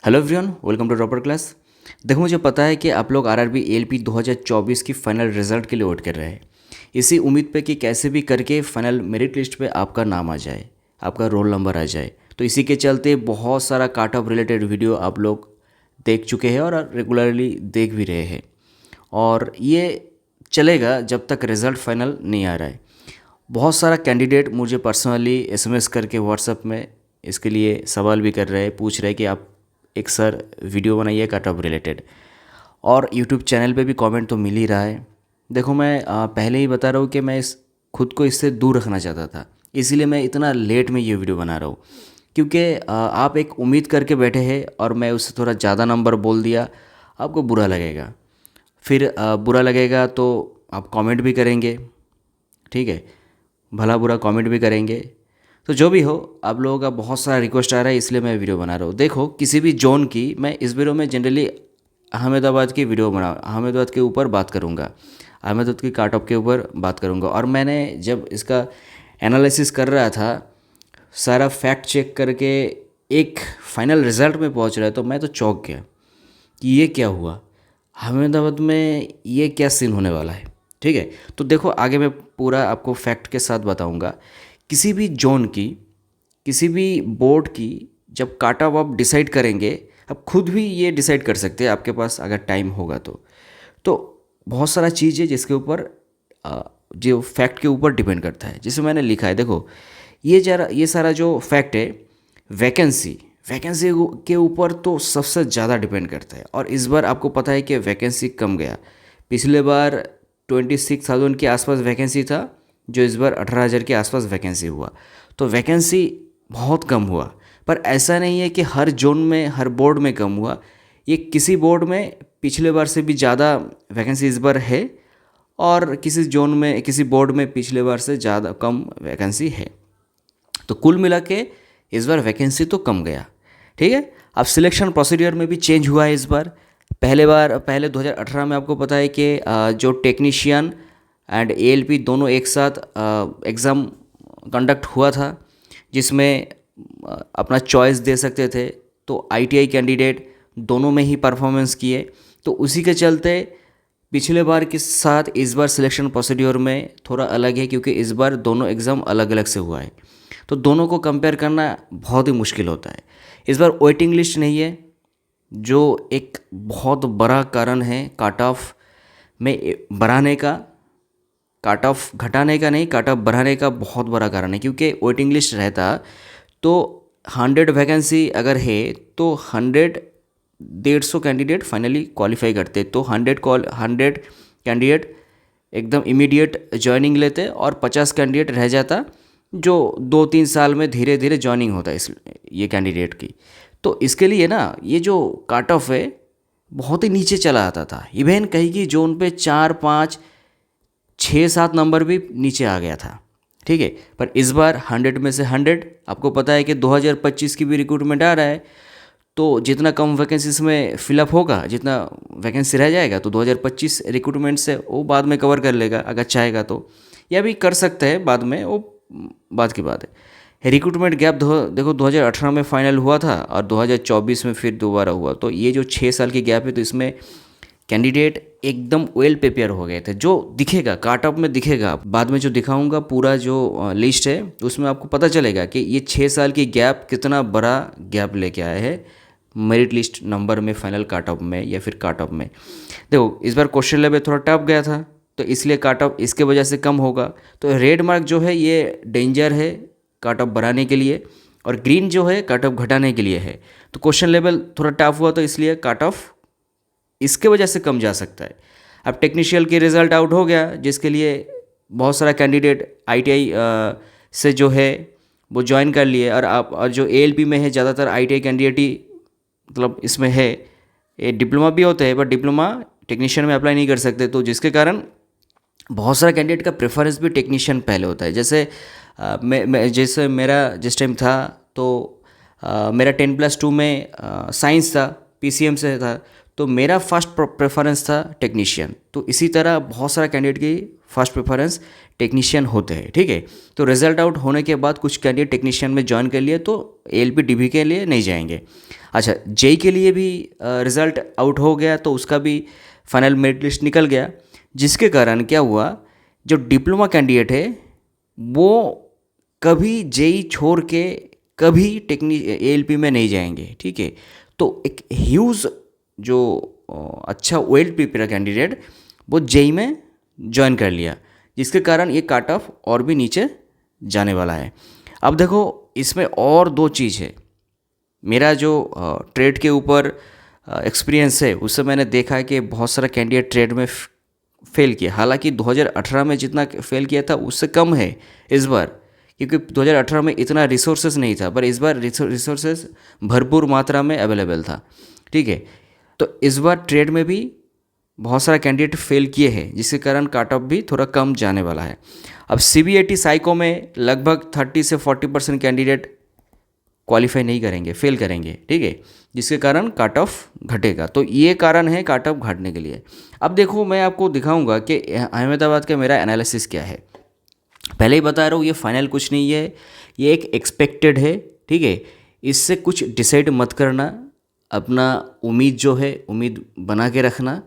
Hello everyone, welcome to topper class. देखो, मुझे पता है कि आप लोग आरआरबी एएलपी 2024 की फाइनल रिजल्ट के लिए वेट कर रहे हैं, इसी उम्मीद पे कि कैसे भी करके फाइनल मेरिट लिस्ट पे आपका नाम आ जाए, आपका रोल नंबर आ जाए। तो इसी के चलते बहुत सारा काट ऑफ रिलेटेड वीडियो आप लोग देख चुके हैं और रेगुलरली देख भी रहे हैं, और ये चलेगा जब तक रिज़ल्ट फाइनल नहीं आ रहा है। बहुत सारा कैंडिडेट मुझे पर्सनली एसएमएस करके व्हाट्सएप में इसके लिए सवाल भी कर रहे हैं, पूछ रहे हैं कि आप एक सर वीडियो बनाइए कट ऑफ रिलेटेड, और यूट्यूब चैनल पे भी कमेंट तो मिल ही रहा है। देखो, मैं पहले ही बता रहा हूँ कि मैं इस खुद को इससे दूर रखना चाहता था, इसीलिए मैं इतना लेट में ये वीडियो बना रहा हूँ, क्योंकि आप एक उम्मीद करके बैठे हैं और मैं उससे थोड़ा ज़्यादा नंबर बोल दिया, आपको बुरा लगेगा। फिर बुरा लगेगा तो आप कमेंट भी करेंगे, ठीक है, भला बुरा कमेंट भी करेंगे। तो जो भी हो, आप लोगों का बहुत सारा रिक्वेस्ट आ रहा है, इसलिए मैं वीडियो बना रहा हूँ। देखो, किसी भी जोन की मैं इस वीडियो में जनरली अहमदाबाद की वीडियो बना, अहमदाबाद के ऊपर बात करूँगा, अहमदाबाद की काट ऑफ के ऊपर बात करूँगा। और मैंने जब इसका एनालिसिस कर रहा था, सारा फैक्ट चेक करके एक फाइनल रिजल्ट में पहुँच रहा है, तो मैं तो चौंक गया कि ये क्या हुआ, अहमदाबाद में ये क्या सीन होने वाला है। ठीक है, तो देखो, आगे मैं पूरा आपको फैक्ट के साथ बताऊंगा। किसी भी जोन की, किसी भी बोर्ड की जब काट ऑफ आप डिसाइड करेंगे, आप खुद भी ये डिसाइड कर सकते हैं, आपके पास अगर टाइम होगा तो बहुत सारा चीज़ है जिसके ऊपर जो फैक्ट के ऊपर डिपेंड करता है। जैसे मैंने लिखा है, देखो, ये सारा जो फैक्ट है, वैकेंसी वैकेंसी के ऊपर तो सबसे ज़्यादा डिपेंड करता है। और इस बार आपको पता है कि वैकेंसी कम गया। पिछले बार 26,000 के आसपास वैकेंसी था, जो इस बार 18,000 के आसपास वैकेंसी हुआ। तो वैकेंसी बहुत कम हुआ, पर ऐसा नहीं है कि हर जोन में, हर बोर्ड में कम हुआ। ये किसी बोर्ड में पिछले बार से भी ज़्यादा वैकेंसी इस बार है, और किसी जोन में, किसी बोर्ड में पिछले बार से ज़्यादा कम वैकेंसी है। तो कुल मिला के इस बार वैकेंसी तो कम गया। ठीक है, अब सिलेक्शन प्रोसीडियर में भी चेंज हुआ है इस बार। पहले 2018 में आपको पता है कि जो टेक्नीशियन एंड एएलपी दोनों एक साथ एग्ज़ाम कंडक्ट हुआ था, जिसमें अपना चॉइस दे सकते थे। तो आईटीआई कैंडिडेट दोनों में ही परफॉर्मेंस किए। तो उसी के चलते पिछले बार के साथ इस बार सिलेक्शन प्रोसीड्योर में थोड़ा अलग है, क्योंकि इस बार दोनों एग्ज़ाम अलग अलग से हुआ है। तो दोनों को कंपेयर करना बहुत ही मुश्किल होता है। इस बार वेटिंग लिस्ट नहीं है, जो एक बहुत बड़ा कारण है काट ऑफ में बढ़ाने का। काट ऑफ घटाने का नहीं, काट ऑफ बढ़ाने का बहुत बड़ा कारण है, क्योंकि वेटिंग लिस्ट रहता तो 100 वैकेंसी अगर है तो 150 कैंडिडेट फाइनली क्वालिफाई करते। तो 100 कैंडिडेट एकदम इमीडिएट ज्वाइनिंग लेते, और 50 कैंडिडेट रह जाता, जो 2-3 साल में धीरे धीरे ज्वाइनिंग होता है ये कैंडिडेट की। तो इसके लिए ना, ये जो काट ऑफ है बहुत ही नीचे चला आता था। इवन कहीं की जोन पे 4, 5, 6, 7 नंबर भी नीचे आ गया था। ठीक है, पर इस बार 100 में से 100, आपको पता है कि 2025 की भी रिक्रूटमेंट आ रहा है। तो जितना कम वैकेंसीज में फिलअप होगा, जितना वैकेंसी रह जाएगा, तो 2025 रिक्रूटमेंट से वो बाद में कवर कर लेगा अगर चाहेगा तो, या भी कर सकते हैं बाद में, वो बात की बात है। रिक्रूटमेंट गैप देखो, 2018 में फाइनल हुआ था और 2024 में फिर दोबारा हुआ। तो ये जो 6 साल की गैप है, तो इसमें कैंडिडेट एकदम वेल प्रिपेयर हो गए थे। जो दिखेगा काट ऑफ में, दिखेगा बाद में, जो दिखाऊंगा पूरा जो लिस्ट है, उसमें आपको पता चलेगा कि ये 6 साल की गैप कितना बड़ा गैप लेके आया है मेरिट लिस्ट नंबर में, फाइनल काट ऑफ में या फिर काट ऑफ में। देखो, इस बार क्वेश्चन लेवल थोड़ा टफ गया था, तो इसलिए काट ऑफ इसके वजह से कम होगा। तो रेड मार्क जो है ये डेंजर है काट ऑफ बढ़ाने के लिए, और ग्रीन जो है काट ऑफ घटाने के लिए है। तो क्वेश्चन लेवल थोड़ा टफ हुआ, तो इसलिए काट ऑफ इसके वजह से कम जा सकता है। अब टेक्नीशियल की रिज़ल्ट आउट हो गया, जिसके लिए बहुत सारा कैंडिडेट आईटीआई से जो है वो ज्वाइन कर लिए, और जो एएलपी में है, ज़्यादातर आईटीआई कैंडिडेट ही मतलब इसमें है। ये डिप्लोमा भी होते हैं, पर डिप्लोमा टेक्नीशियन में अप्लाई नहीं कर सकते। तो जिसके कारण बहुत सारा कैंडिडेट का प्रेफरेंस भी टेक्नीशियन पहले होता है। जैसे जैसे मेरा जिस टाइम था, तो मेरा 10+2 में साइंस था, पीसीएम से था। तो मेरा फर्स्ट प्रेफरेंस था टेक्नीशियन। तो इसी तरह बहुत सारा कैंडिडेट की फर्स्ट प्रेफरेंस टेक्नीशियन होते हैं, ठीक है। तो रिजल्ट आउट होने के बाद कुछ कैंडिडेट टेक्नीशियन में ज्वाइन कर लिए तो एएलपी डीबी के लिए नहीं जाएंगे। अच्छा, जेई के लिए भी रिज़ल्ट आउट हो गया तो उसका भी फाइनल मेरिट लिस्ट निकल गया, जिसके कारण क्या हुआ, जो डिप्लोमा कैंडिडेट है वो कभी जेई छोड़ के कभी एएलपी में नहीं जाएंगे, ठीक है। तो एक ह्यूज जो अच्छा वेल प्रिपेयर कैंडिडेट वो जेई में ज्वाइन कर लिया, जिसके कारण ये काट ऑफ और भी नीचे जाने वाला है। अब देखो इसमें और दो चीज़ है। मेरा जो ट्रेड के ऊपर एक्सपीरियंस है उससे मैंने देखा है कि बहुत सारा कैंडिडेट ट्रेड में फेल किया। हालांकि 2018 में जितना फेल किया था उससे कम है इस बार, क्योंकि 2018 में इतना रिसोर्सेज नहीं था, पर इस बार रिसोर्सेज भरपूर मात्रा में अवेलेबल था, ठीक है। तो इस बार ट्रेड में भी बहुत सारा कैंडिडेट फेल किए हैं, जिसके कारण काट ऑफ भी थोड़ा कम जाने वाला है। अब सीबीएटी साइको में लगभग 30 से 40% कैंडिडेट क्वालिफाई नहीं करेंगे, फेल करेंगे, ठीक है, जिसके कारण काट ऑफ घटेगा। तो ये कारण है काट ऑफ घटने के लिए। अब देखो मैं आपको दिखाऊंगा कि अहमदाबाद का मेरा एनालिसिस क्या है। पहले ही बता रहा हूँ, ये फाइनल कुछ नहीं है, ये एक एक्सपेक्टेड है, ठीक है। इससे कुछ डिसाइड मत करना, अपना उम्मीद जो है उम्मीद बना के रखना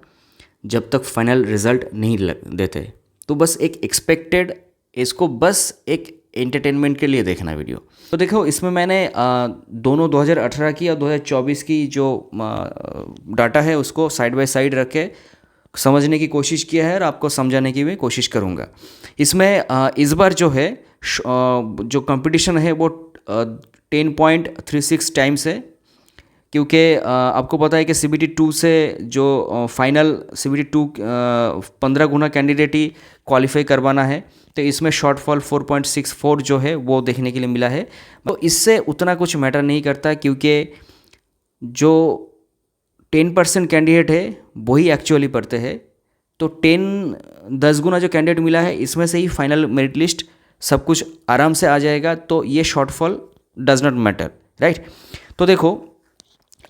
जब तक फाइनल रिजल्ट नहीं देते। तो बस एक एक्सपेक्टेड, इसको बस एक एंटरटेनमेंट के लिए देखना वीडियो। तो देखो इसमें मैंने दोनों 2018 की और 2024 की जो डाटा है उसको साइड बाय साइड रख के समझने की कोशिश किया है और आपको समझाने की भी कोशिश करूँगा। इसमें इस बार जो है जो कंपटीशन है वो 10.36 टाइम्स है, क्योंकि आपको पता है कि CBT 2 से जो फाइनल CBT 2 15 गुना कैंडिडेट ही क्वालिफाई करवाना है, तो इसमें शॉर्टफॉल 4.64 जो है वो देखने के लिए मिला है। तो इससे उतना कुछ मैटर नहीं करता, क्योंकि जो 10% कैंडिडेट है वही एक्चुअली पढ़ते हैं। तो 10 गुना जो कैंडिडेट मिला है इसमें से ही फाइनल मेरिट लिस्ट सब कुछ आराम से आ जाएगा। तो ये shortfall does not matter, right. तो देखो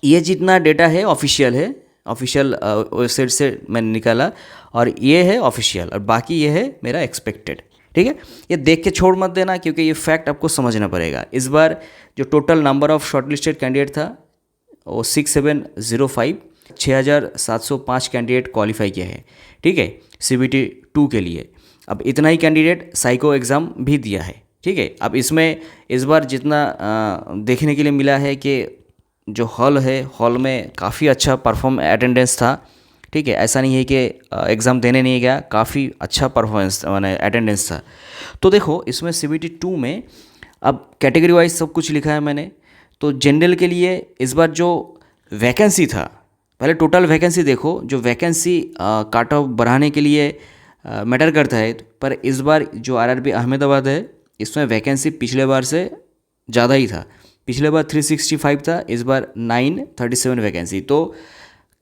ये जितना डेटा है ऑफिशियल है, ऑफिशियल वेबसाइट से मैंने निकाला, और ये है ऑफिशियल, और बाकी ये है मेरा एक्सपेक्टेड, ठीक है। ये देख के छोड़ मत देना, क्योंकि ये फैक्ट आपको समझना पड़ेगा। इस बार जो total number of shortlisted candidate था वो 6705, 6705 कैंडिडेट क्वालिफाई किया है, ठीक है, CBT 2 के लिए। अब इतना ही कैंडिडेट साइको एग्ज़ाम भी दिया है, ठीक है। अब इसमें इस बार जितना देखने के लिए मिला है कि जो हॉल है, हॉल में काफ़ी अच्छा परफॉर्म अटेंडेंस था, ठीक है। ऐसा नहीं है कि एग्ज़ाम देने नहीं गया, काफ़ी अच्छा परफॉर्मेंस माने अटेंडेंस था। तो देखो इसमें CBT 2 में अब कैटेगरी वाइज सब कुछ लिखा है मैंने। तो जनरल के लिए इस बार जो वैकेंसी था, पहले टोटल वैकेंसी देखो, जो वैकेंसी काट ऑफ बढ़ाने के लिए मैटर करता है, पर इस बार जो RRB अहमदाबाद है इसमें वैकेंसी पिछले बार से ज़्यादा ही था। पिछले बार 365 था, इस बार 937 वैकेंसी, तो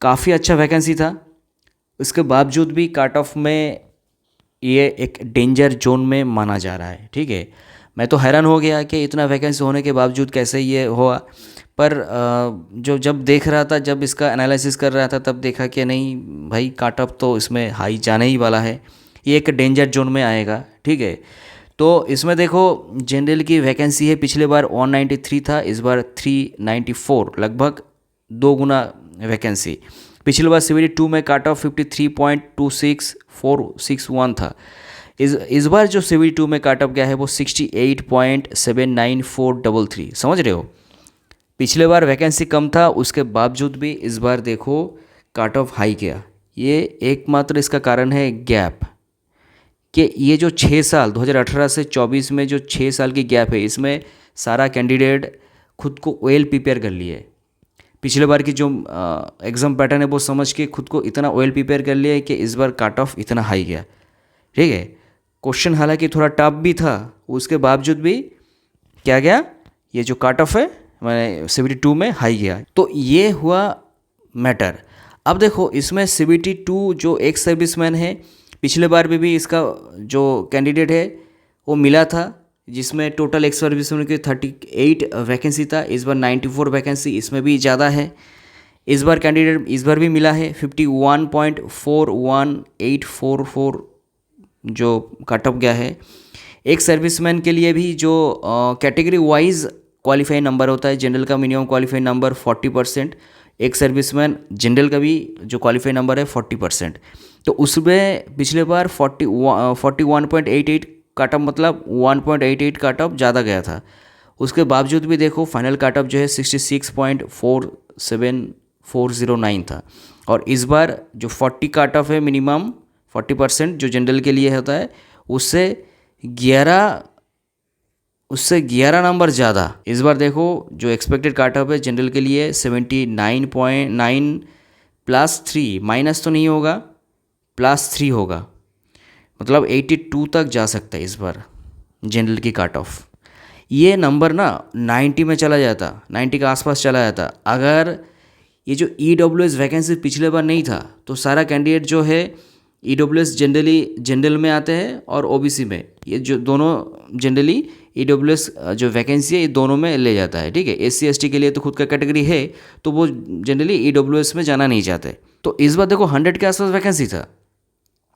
काफ़ी अच्छा वैकेंसी था। उसके बावजूद भी काट ऑफ में ये एक डेंजर जोन में माना जा रहा है, ठीक है। मैं तो हैरान हो गया कि इतना वैकेंसी होने के बावजूद कैसे ये हुआ, पर जो जब देख रहा था, जब इसका एनालिसिस कर रहा था, तब देखा कि नहीं भाई, काट ऑफ तो इसमें हाई जाने ही वाला है, ये एक डेंजर जोन में आएगा, ठीक है। तो इसमें देखो जनरल की वैकेंसी है, पिछले बार 193 था, इस बार 394, लगभग 2 गुना वैकेंसी। पिछले बार CBT 2 में काट ऑफ 53.26461 था। इस बार जो CBT 2 में काट ऑफ गया है वो 68.79433, समझ रहे हो। पिछले बार वैकेंसी कम था, उसके बावजूद भी इस बार देखो काट ऑफ हाई गया। ये एकमात्र इसका कारण है गैप, कि ये जो 6 साल 2018 से 24 में जो 6 साल की गैप है, इसमें सारा कैंडिडेट खुद को वेल प्रिपेयर कर लिए। पिछले बार की जो एग्ज़ाम पैटर्न है वो समझ के खुद को इतना वेल प्रिपेयर कर लिया है कि इस बार काट ऑफ इतना हाई गया, ठीक है। क्वेश्चन हालांकि थोड़ा टफ भी था, उसके बावजूद भी क्या गया, ये जो काट ऑफ है मैंने CBT 2 में हाई गया। तो ये हुआ मैटर। अब देखो इसमें CBT 2 जो एक्स सर्विसमैन है, पिछले बार भी इसका जो कैंडिडेट है वो मिला था, जिसमें टोटल एक्स सर्विसमैन की 38 वैकेंसी था, इस बार 94 वैकेंसी, इसमें भी ज़्यादा है। इस बार कैंडिडेट इस बार भी मिला है 51.41844 जो कट ऑफ गया है। एक सर्विसमैन के लिए भी जो कैटेगरी वाइज क्वालिफाई नंबर होता है, जनरल का मिनिमम क्वालिफाई नंबर 40%, एक सर्विसमैन जनरल का भी जो क्वालिफाई नंबर है 40%। तो उसमें पिछले बार 41.88 कट ऑफ, मतलब 1.88 कट ऑफ ज़्यादा गया था। उसके बावजूद भी देखो फाइनल कट ऑफ जो है 66.47409 था। और इस बार जो 40 कट ऑफ है मिनिमम 40% जो जनरल के लिए होता है, उससे 11 नंबर ज़्यादा। इस बार देखो जो एक्सपेक्टेड कट ऑफ है जनरल के लिए 79.9 +3, माइनस तो नहीं होगा, +3 होगा, मतलब 82 तक जा सकता है इस बार जनरल की कट ऑफ। ये नंबर ना 90 में चला जाता, 90 के आसपास चला जाता अगर ये जो EWS वैकेंसी पिछले बार नहीं था। तो सारा कैंडिडेट जो है EWS जनरल में आते हैं और OBC में, ये जो दोनों जनरली EWS जो वैकेंसी है ये दोनों में ले जाता है, ठीक है। SC ST के लिए तो खुद का कैटेगरी है, तो वो जनरली EWS में जाना नहीं चाहते। तो इस बार देखो 100 के आसपास वैकेंसी था,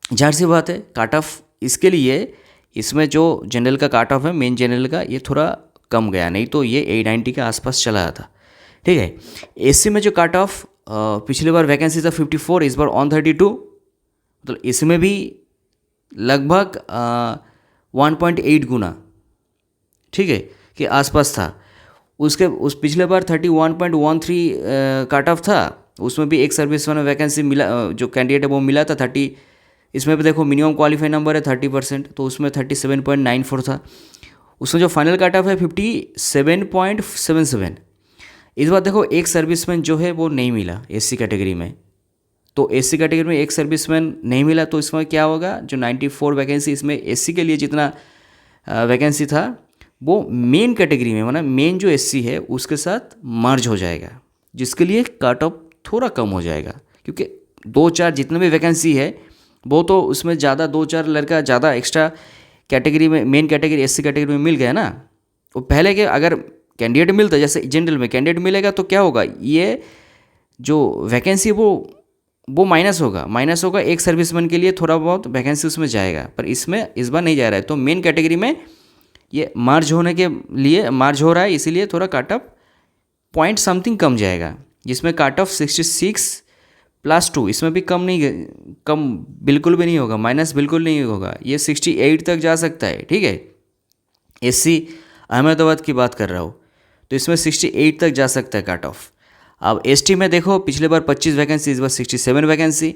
जाहिर सी बात है कट ऑफ इसके लिए, इसमें जो जनरल का कट ऑफ है मेन जनरल का, ये थोड़ा कम गया, नहीं तो ये 890 के आसपास चला जाता, ठीक है। SC में जो कट ऑफ पिछले बार वैकेंसी था 54, इस बार 132, मतलब इसमें भी लगभग 1.8 गुना, ठीक है, के आसपास था। उस पिछले बार 31.13 कट ऑफ था, उसमें भी एक सर्विस में वैकेंसी मिला, जो कैंडिडेट है वो मिला था 30। इसमें भी देखो मिनिमम क्वालिफाई नंबर है 30%, तो उसमें 37.94 था। उसमें जो फाइनल कट ऑफ है 57.77। इस बार देखो एक सर्विसमैन जो है वो नहीं मिला SC कैटेगरी में, तो SC कैटेगरी में एक सर्विसमैन नहीं मिला, तो इसमें क्या होगा, जो 94 वैकेंसी इसमें SC के लिए जितना वैकेंसी था वो मेन कैटेगरी में, मतलब मेन जो SC है उसके साथ मर्ज हो जाएगा, जिसके लिए कट ऑफ थोड़ा कम हो जाएगा, क्योंकि 2-4 जितने भी वैकेंसी है वो तो उसमें ज़्यादा 2-4 लड़का ज़्यादा एक्स्ट्रा कैटेगरी में, मेन कैटेगरी SC कैटेगरी में मिल गया ना। वो पहले के अगर कैंडिडेट मिलता, जैसे जनरल में कैंडिडेट मिलेगा तो क्या होगा, ये जो वैकेंसी वो माइनस होगा, एक सर्विसमैन के लिए थोड़ा बहुत वैकेंसी उसमें जाएगा, पर इसमें इस बार नहीं जा रहा है। तो मेन कैटेगरी में ये मार्ज होने के लिए मार्ज हो रहा है, इसीलिए थोड़ा कट ऑफ पॉइंट समथिंग कम जाएगा, जिसमें कट ऑफ 66 +2, इसमें भी कम बिल्कुल भी नहीं होगा, माइनस बिल्कुल नहीं होगा, ये 68 तक जा सकता है, ठीक है। SC अहमदाबाद की बात कर रहा हूँ, तो इसमें 68 तक जा सकता है कट ऑफ। अब ST में देखो पिछले बार 25 वैकेंसी, इस बार 67 वैकेंसी।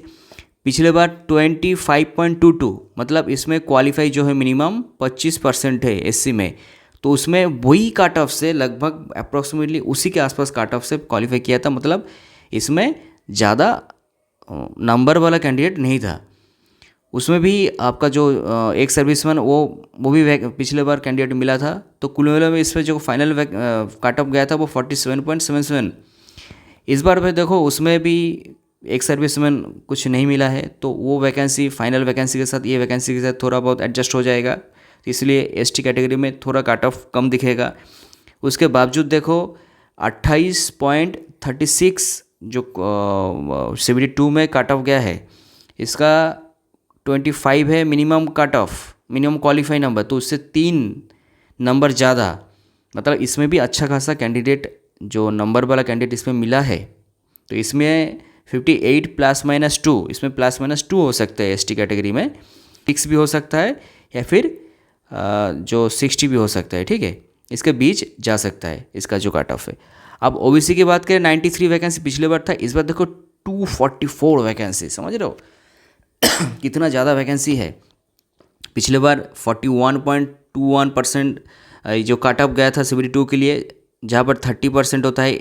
पिछले बार 25.22, मतलब इसमें क्वालिफाई जो है मिनिमम 25% है SC में, तो उसमें वही कट ऑफ से लगभग अप्रॉक्सीमेटली उसी के आसपास कट ऑफ से क्वालिफाई किया था, मतलब इसमें ज़्यादा नंबर वाला कैंडिडेट नहीं था। उसमें भी आपका जो एक सर्विसमैन वो भी पिछले बार कैंडिडेट मिला था, तो कुल मिला में इसमें जो फाइनल कट ऑफ गया था वो 47.77। इस बार भी देखो उसमें भी एक सर्विसमैन कुछ नहीं मिला है, तो वो वैकेंसी फाइनल वैकेंसी के साथ ये वैकेंसी के साथ थोड़ा बहुत एडजस्ट हो जाएगा, तो इसलिए ST कैटेगरी में थोड़ा कट ऑफ कम दिखेगा। उसके बावजूद देखो 28.36 जो CBD 2 में कट ऑफ गया है, इसका 25 है minimum cut off, minimum qualify number, तो उससे 3 नंबर ज़्यादा, मतलब इसमें भी अच्छा खासा कैंडिडेट जो नंबर वाला कैंडिडेट इसमें मिला है। तो इसमें 58 +-2, इसमें +-2 हो सकता है ST कैटेगरी में, 6 भी हो सकता है या फिर जो 60 भी हो सकता है, ठीक है, इसके बीच जा सकता है इसका जो कट ऑफ है। अब OBC की बात करें, 93 वैकेंसी पिछले बार था, इस बार देखो 244 वैकेंसी, समझ रहे हो कितना ज़्यादा वैकेंसी है। पिछले बार 41.21% जो कट ऑफ गया था CBD 2 के लिए, जहाँ पर 30% होता है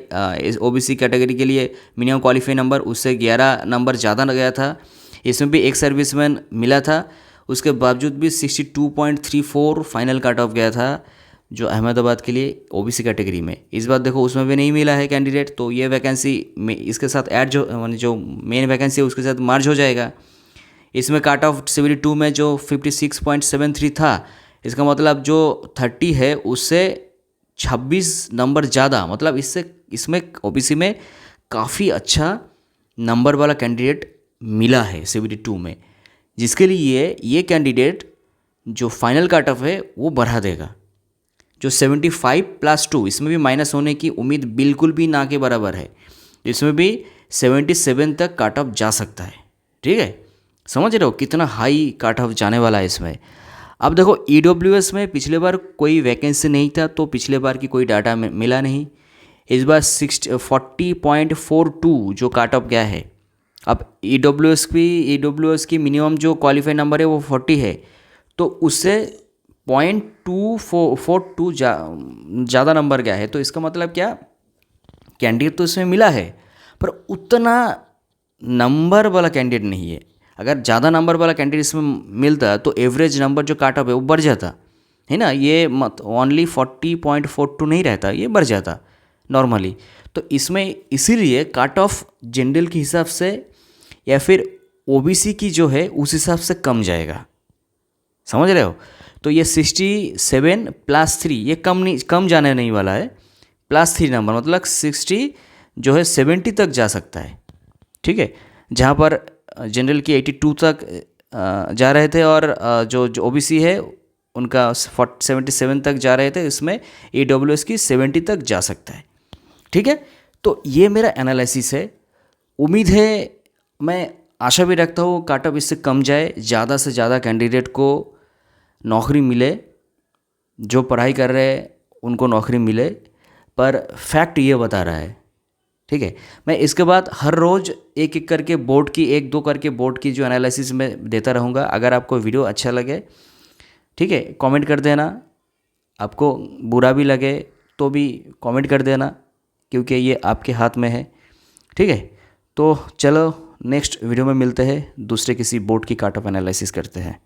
OBC कैटेगरी के लिए मिनिमम क्वालिफाई नंबर, उससे 11 नंबर ज़्यादा गया था। इसमें भी एक सर्विसमैन मिला था, उसके बावजूद भी 62.34 फाइनल कट ऑफ गया था जो अहमदाबाद के लिए OBC कैटेगरी में। इस बार देखो उसमें भी नहीं मिला है कैंडिडेट, तो ये वैकेंसी इसके साथ ऐड जो मेन वैकेंसी है उसके साथ मार्ज हो जाएगा। इसमें कट ऑफ CBD 2 में जो 56.73 था, इसका मतलब जो 30 है उससे 26 नंबर ज़्यादा, मतलब इसमें OBC में काफ़ी अच्छा नंबर वाला कैंडिडेट मिला है CBT 2 में, जिसके लिए ये कैंडिडेट जो फाइनल कट ऑफ है वो बढ़ा देगा। जो 75+2 इसमें भी माइनस होने की उम्मीद बिल्कुल भी ना के बराबर है, इसमें भी 77 तक कट ऑफ जा सकता है। ठीक है, समझ रहे हो कितना हाई कट ऑफ जाने वाला है इसमें। अब देखो EWS में पिछले बार कोई वैकेंसी नहीं था, तो पिछले बार की कोई डाटा मिला नहीं। इस बार 40.42 जो कट ऑफ गया है। अब EWS की मिनिमम जो क्वालिफाई नंबर है वो 40 है, तो उससे 0.242 ज़्यादा नंबर गया है। तो इसका मतलब क्या, कैंडिडेट तो इसमें मिला है पर उतना नंबर वाला कैंडिडेट नहीं है। अगर ज़्यादा नंबर वाला कैंडिडेट इसमें मिलता तो एवरेज नंबर जो काट ऑफ है वो बढ़ जाता है ना। ये मत ओनली 40.42 नहीं रहता, ये बढ़ जाता नॉर्मली। तो इसमें इसीलिए कट ऑफ जनरल के हिसाब से या फिर OBC की जो है उस हिसाब से कम जाएगा, समझ रहे हो। तो ये 67+3 ये कम जाने नहीं वाला है, +3 नंबर मतलब 60 जो है 70 तक जा सकता है। ठीक है, जहाँ पर जनरल की 82 तक जा रहे थे और जो OBC है उनका 77 तक जा रहे थे, इसमें EWS की 70 तक जा सकता है। ठीक है, तो ये मेरा एनालिसिस है। उम्मीद है, मैं आशा भी रखता हूँ कट ऑफ इससे कम जाए, ज़्यादा से ज़्यादा कैंडिडेट को नौकरी मिले, जो पढ़ाई कर रहे हैं उनको नौकरी मिले। पर फैक्ट ये बता रहा है। ठीक है, मैं इसके बाद हर रोज़ एक एक करके बोर्ड की, 1-2 करके बोर्ड की जो एनालिसिस मैं देता रहूँगा। अगर आपको वीडियो अच्छा लगे, ठीक है, कमेंट कर देना। आपको बुरा भी लगे तो भी कमेंट कर देना, क्योंकि ये आपके हाथ में है। ठीक है, तो चलो नेक्स्ट वीडियो में मिलते हैं, दूसरे किसी बोर्ड की कट ऑफ एनालिसिस करते हैं।